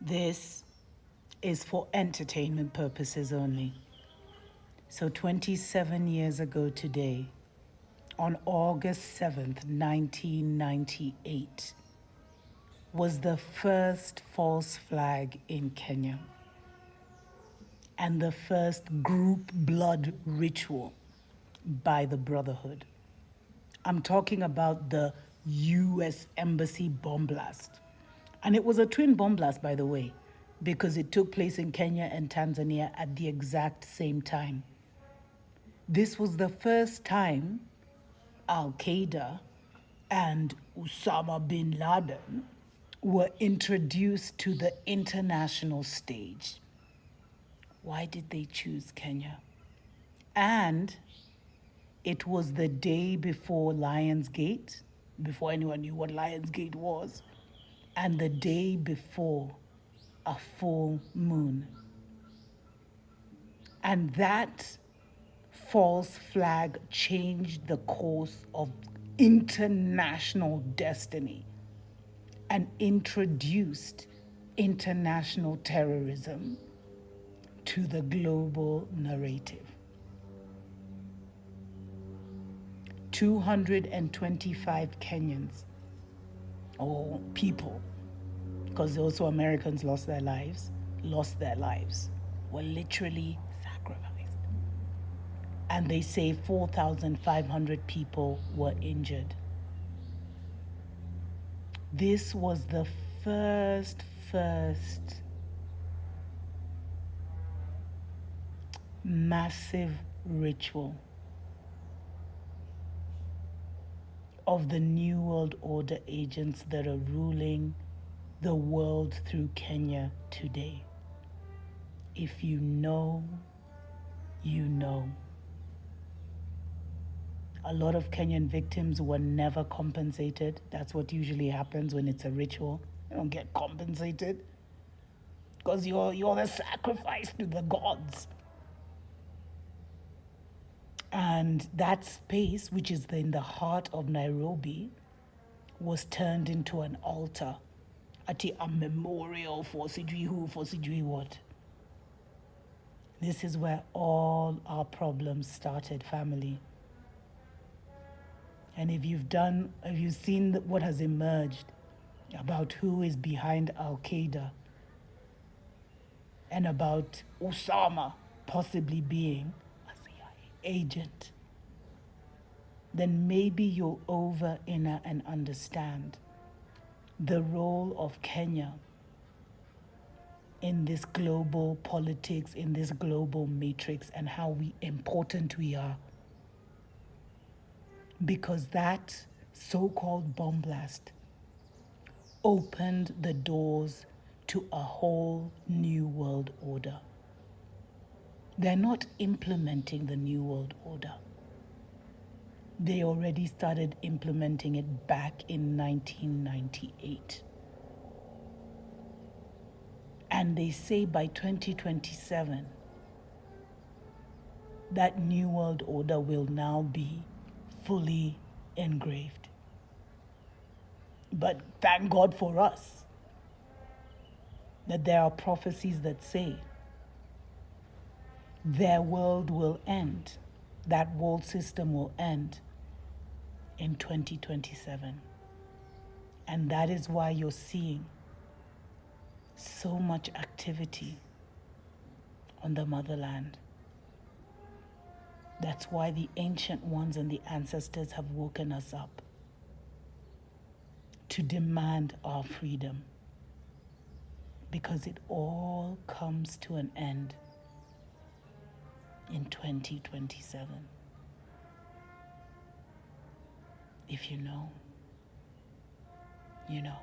This is for entertainment purposes only. So 27 years ago today, on August 7th, 1998, was the first false flag in Kenya and the first group blood ritual by the Brotherhood. I'm talking about the US Embassy bomb blast. And it was a twin bomb blast, by the way, because it took place in Kenya and Tanzania at the exact same time. This was the first time Al Qaeda and Osama bin Laden were introduced to the international stage. Why did they choose Kenya? And it was the day before Lionsgate, before anyone knew what Lionsgate was, and the day before a full moon. And that false flag changed the course of international destiny and introduced international terrorism to the global narrative. 225 Kenyans, or people, because also Americans lost their lives, were literally sacrificed. And they say 4,500 people were injured. This was the first massive ritual of the New World Order agents that are ruling the world through Kenya today. If you know, you know. A lot of Kenyan victims were never compensated. That's what usually happens when it's a ritual. You don't get compensated because you're the sacrifice to the gods. And that space, which is in the heart of Nairobi, was turned into an altar, a memorial for Sijui who, for Sijui what. This is where all our problems started, family. And if you've seen what has emerged about who is behind Al Qaeda and about Osama possibly being a CIA agent, then maybe you'll inner and understand the role of Kenya in this global politics, in this global matrix, and how important we are. Because that so-called bomb blast opened the doors to a whole new world order. They're not implementing the new world order. They already started implementing it back in 1998. And they say by 2027, that new world order will now be fully engraved. But thank God for us that there are prophecies that say their world will end, that world system will end in 2027. And that is why you're seeing so much activity on the motherland. That's why the ancient ones and the ancestors have woken us up to demand our freedom, because it all comes to an end in 2027. If you know, you know.